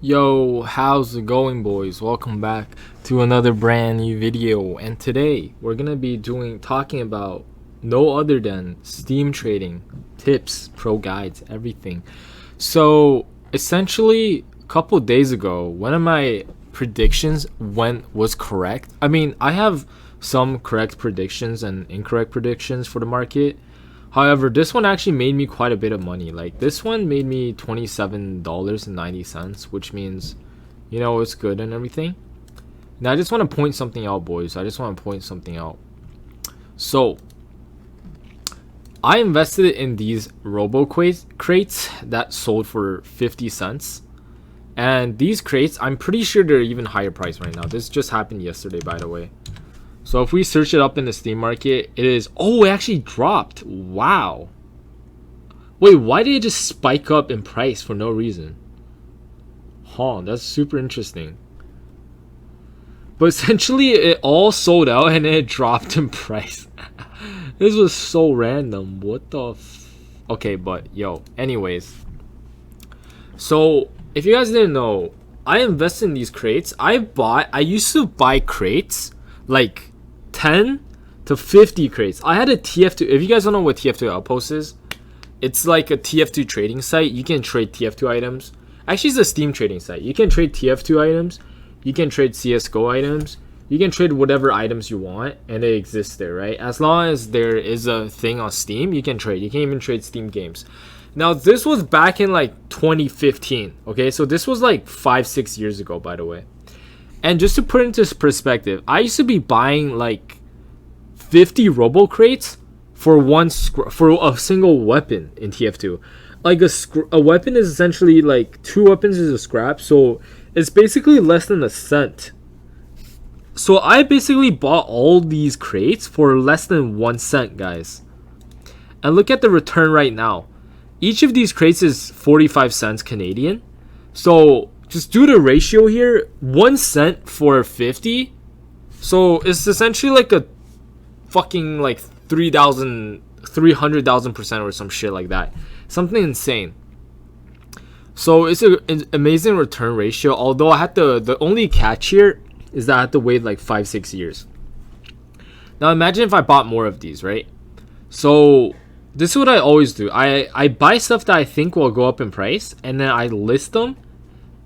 Yo, how's it going, boys? Welcome back to another brand new video, and today we're gonna be talking about no other than Steam trading tips, pro guides, everything. So essentially a couple days ago, one of my predictions was correct. I mean, I have some correct predictions and incorrect predictions for the market. However, this one actually made me quite a bit of money. Like, this one made me $27.90, which means, it's good and everything. Now, I just want to point something out, boys. I just want to point something out. So, I invested in these Robocrates that sold for 50 cents. And these crates, I'm pretty sure they're even higher price right now. This just happened yesterday, by the way. So if we search it up in the Steam market, it actually dropped. Wow. Wait, why did it just spike up in price for no reason? That's super interesting. But essentially, it all sold out and it dropped in price. This was so random. What the Okay, but anyways. So, if you guys didn't know, I invested in these crates. I used to buy crates, like 10 to 50 crates. I had a TF2. If you guys don't know what TF2 Outpost is, it's like a TF2 trading site. You can trade TF2 items. Actually, it's a Steam trading site. You can trade TF2 items. You can trade CSGO items. You can trade whatever items you want, and it exists there, right? As long as there is a thing on Steam, you can trade. You can even trade Steam games. Now, this was back in like 2015. Okay, so this was like 5-6 years ago, by the way. And just to put into perspective, I used to be buying like 50 Robocrates for for a single weapon in TF2. Like a weapon is essentially like 2 weapons is a scrap, so it's basically less than a cent. So I basically bought all these crates for less than 1 cent, guys. And look at the return right now. Each of these crates is 45 cents Canadian. So just do the ratio here, 1 cent for 50. So it's essentially like a fucking like 300,000% or some shit like that. Something insane. So it's an amazing return ratio. Although I had the only catch here is that I had to wait like 5-6 years. Now imagine if I bought more of these, right? So this is what I always do. I buy stuff that I think will go up in price, and then I list them.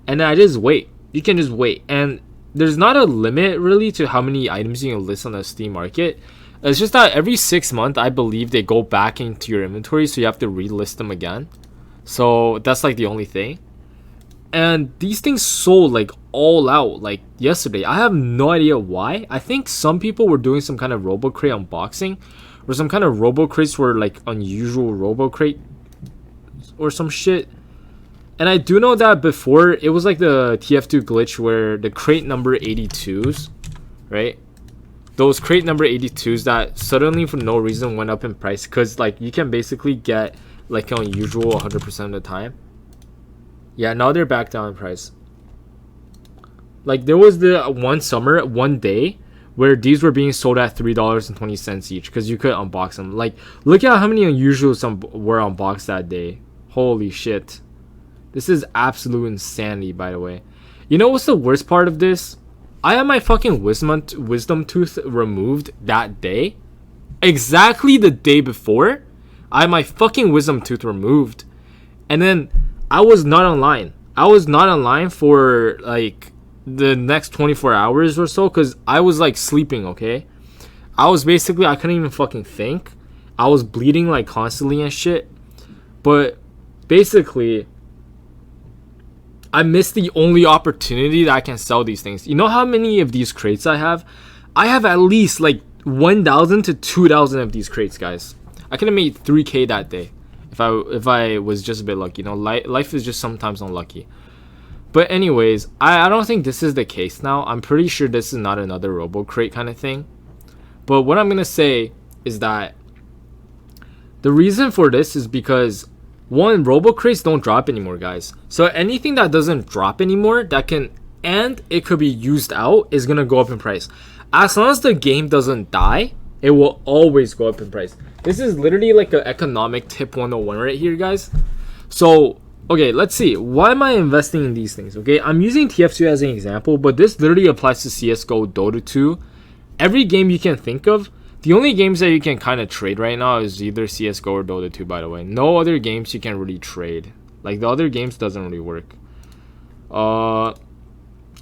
And then I just wait. You can just wait. And there's not a limit really to how many items you can list on the Steam market. It's just that every 6 months, I believe they go back into your inventory, so you have to relist them again. So that's like the only thing. And these things sold like all out like yesterday. I have no idea why. I think some people were doing some kind of Robocrate unboxing, or some kind of Robocrates were like unusual Robocrate or some shit. And I do know that before, it was like the TF2 glitch where the crate number 82s, right? Those crate number 82s that suddenly for no reason went up in price, because like you can basically get like an unusual 100% of the time. Yeah, now they're back down in price. Like there was the one day where these were being sold at $3.20 each, because you could unbox them. Like, look at how many unusual some were unboxed that day. Holy shit. This is absolute insanity, by the way. You know what's the worst part of this? I had my fucking wisdom tooth removed that day. Exactly the day before, I had my fucking wisdom tooth removed. And then I was not online. I was not online for like the next 24 hours or so, because I was like sleeping, okay? I couldn't even fucking think. I was bleeding like constantly and shit. But basically, I missed the only opportunity that I can sell these things. You know how many of these crates I have? I have at least like 1,000 to 2,000 of these crates, guys. I could have made 3K that day if I was just a bit lucky. Life is just sometimes unlucky. But anyways, I don't think this is the case now. I'm pretty sure this is not another Robocrate kind of thing. But what I'm gonna say is that the reason for this is because, one, Robocrates don't drop anymore, guys. So anything that doesn't drop anymore, and it could be used out, is gonna go up in price. As long as the game doesn't die, it will always go up in price. This is literally like an economic tip 101 right here, guys. So Okay, let's see. Why am I investing in these things? Okay, I'm using TF2 as an example, but this literally applies to CSGO, Dota 2, every game you can think of. The only games that you can kind of trade right now is either CSGO or Dota 2, by the way. No other games you can really trade. Like, the other games doesn't really work.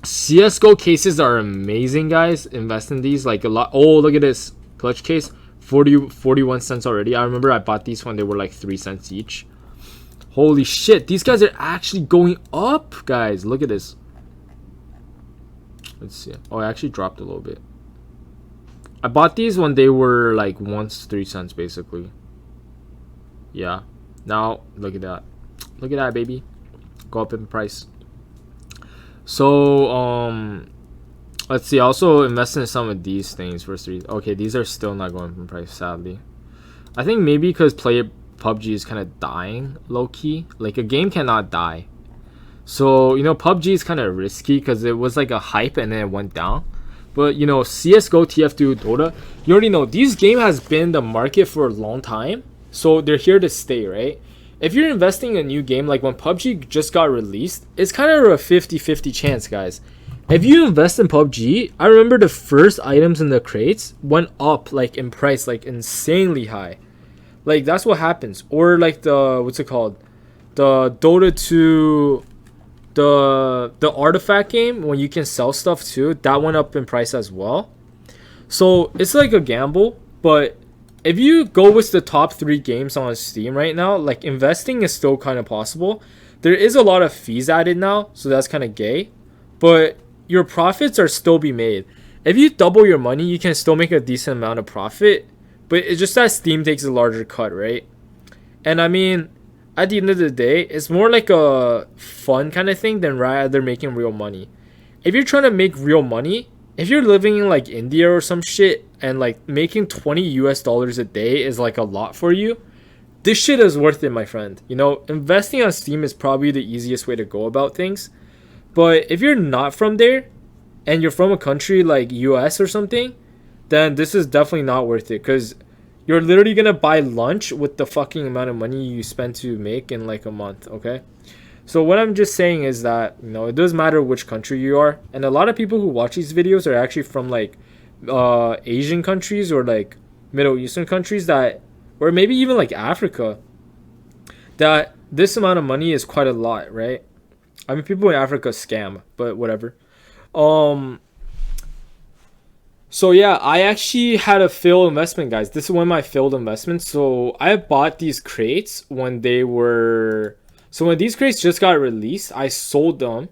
CSGO cases are amazing, guys. Invest in these. Like, a lot. Oh, look at this. Clutch case. 41 cents already. I remember I bought these when they were like 3 cents each. Holy shit. These guys are actually going up, guys. Look at this. Let's see. Oh, I actually dropped a little bit. I bought these when they were like once 3 cents, basically. Yeah. Now, look at that. Look at that, baby. Go up in price. So, let's see. I also invested in some of these things for 3. Okay, these are still not going up in price, sadly. I think maybe because PUBG is kind of dying, low-key. Like, a game cannot die. So, you know, PUBG is kind of risky because it was like a hype and then it went down. But, you know, CSGO, TF2, Dota, you already know, these games has been the market for a long time. So, they're here to stay, right? If you're investing in a new game, like when PUBG just got released, it's kind of a 50-50 chance, guys. If you invest in PUBG, I remember the first items in the crates went up, like, in price, like, insanely high. Like, that's what happens. Or, like, the, what's it called? The Dota 2... The artifact game, when you can sell stuff too, that went up in price as well. So it's like a gamble, but if you go with the top 3 games on Steam right now, like, investing is still kind of possible. There is a lot of fees added now, so that's kind of gay, but your profits are still be made. If you double your money, you can still make a decent amount of profit, but it's just that Steam takes a larger cut, right? And I mean, at the end of the day, it's more like a fun kind of thing than rather making real money. If you're trying to make real money, if you're living in like India or some shit and like making $20 a day is like a lot for you, this shit is worth it, my friend. You know, investing on Steam is probably the easiest way to go about things. But if you're not from there and you're from a country like US or something, then this is definitely not worth it, because you're literally gonna buy lunch with the fucking amount of money you spend to make in like a month, okay? So what I'm just saying is that, you know, it doesn't matter which country you are. And a lot of people who watch these videos are actually from like Asian countries or like Middle Eastern countries, that, or maybe even like Africa, that this amount of money is quite a lot, right? I mean, people in Africa scam, but whatever. So yeah, I actually had a failed investment, guys. This is one of my failed investments. So I bought these crates when they were... So when these crates just got released, I sold them.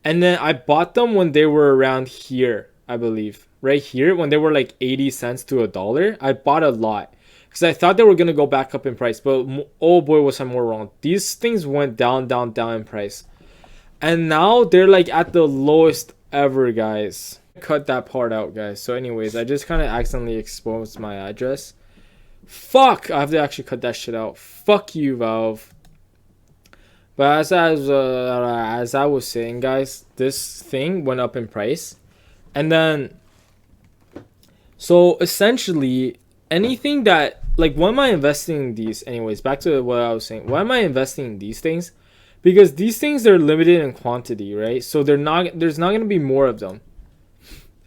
And then I bought them when they were around here, I believe. Right here, when they were like 80 cents to $1. I bought a lot, because I thought they were going to go back up in price. But oh boy, was I more wrong. These things went down, down, down in price. And now they're like at the lowest ever, guys. Cut that part out, guys. So anyways, I just kind of accidentally exposed my address. Fuck, I have to actually cut that shit out. Fuck you, Valve. But as I was saying, guys, this thing went up in price. And then, so essentially, anything that, like, why am I investing in these? Anyways, back to what I was saying. Why am I investing in these things? Because these things are limited in quantity, right? So there's not going to be more of them.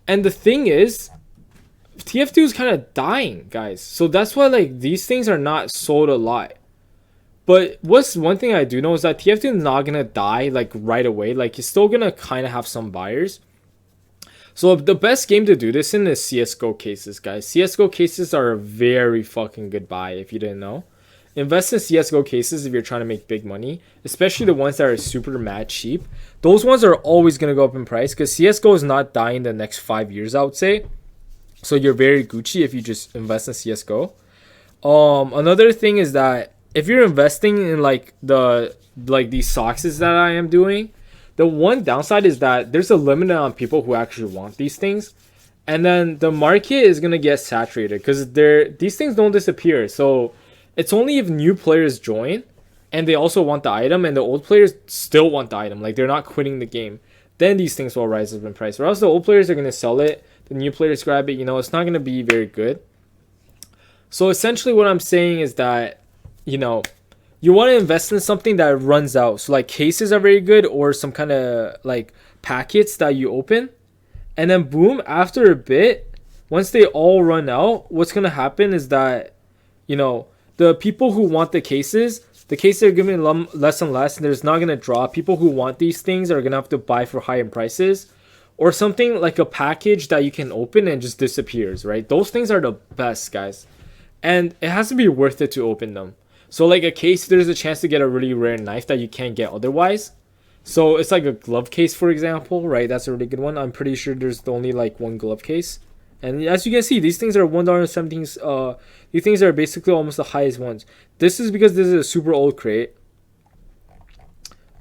And the thing is, TF2 is kind of dying, guys. So that's why, like, these things are not sold a lot. But what's one thing I do know is that TF2 is not going to die, like, right away. Like, it's still going to kind of have some buyers. So the best game to do this in is CSGO cases, guys. CSGO cases are a very fucking good buy, if you didn't know. Invest in CSGO cases if you're trying to make big money, especially the ones that are super mad cheap. Those ones are always going to go up in price, because CSGO is not dying the next 5 years, I would say. So you're very Gucci if you just invest in CSGO. Another thing is that if you're investing in like these socks that I am doing, the one downside is that there's a limit on people who actually want these things. And then the market is going to get saturated, because these things don't disappear. So it's only if new players join and they also want the item, and the old players still want the item, like they're not quitting the game, then these things will rise up in price. Or else the old players are going to sell it, the new players grab it, you know, it's not going to be very good. So essentially what I'm saying is that, you know, you want to invest in something that runs out. So like cases are very good, or some kind of like packets that you open, and then boom, after a bit, once they all run out, what's gonna happen is that, you know, the people who want the cases are giving less and less, and there's not gonna drop. People who want these things are gonna have to buy for higher prices, or something like a package that you can open and just disappears, right? Those things are the best, guys, and it has to be worth it to open them. So like a case, there's a chance to get a really rare knife that you can't get otherwise. So it's like a glove case, for example, right? That's a really good one. I'm pretty sure there's only like one glove case. And as you can see, these things are $1.17. These things are basically almost the highest ones. This is because this is a super old crate.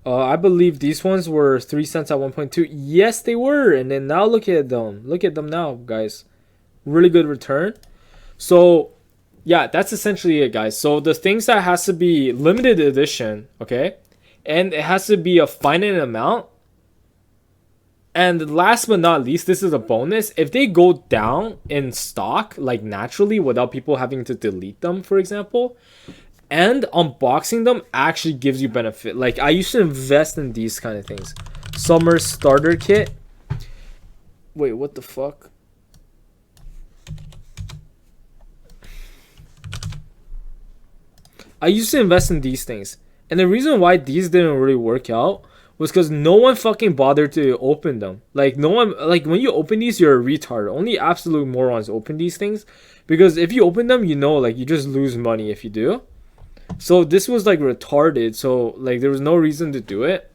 I believe these ones were 3 cents at 1.2. Yes, they were. And then now look at them. Look at them now, guys. Really good return. So yeah, that's essentially it, guys. So the things that has to be limited edition, okay, and it has to be a finite amount. And last but not least, this is a bonus. If they go down in stock, like naturally, without people having to delete them, for example, and unboxing them actually gives you benefit. Like I used to invest in these kind of things. Summer starter kit. Wait, what the fuck? I used to invest in these things. And the reason why these didn't really work out was because no one fucking bothered to open them. Like no one, like when you open these, you're a retard. Only absolute morons open these things, because if you open them, you know, like you just lose money if you do. So this was like retarded. So like there was no reason to do it.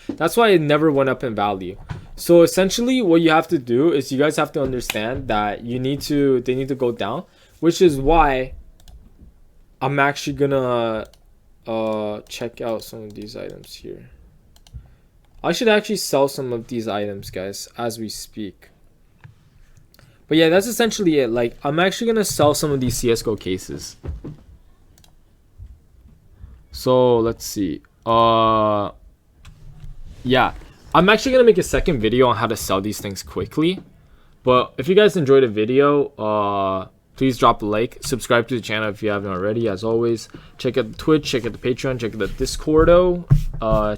That's why it never went up in value. So essentially what you have to do is you guys have to understand that they need to go down, which is why I'm actually gonna check out some of these items here. I should actually sell some of these items, guys, as we speak. But yeah, that's essentially it. Like I'm actually gonna sell some of these CSGO cases. So let's see. Yeah, I'm actually gonna make a second video on how to sell these things quickly. But if you guys enjoyed the video, please drop a like, subscribe to the channel if you haven't already. As always, check out the Twitch, check out the Patreon, check out the Discordo,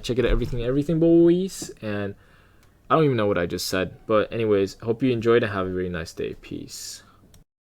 check out everything boys. And I don't even know what I just said, but anyways, hope you enjoyed and have a very nice day. Peace.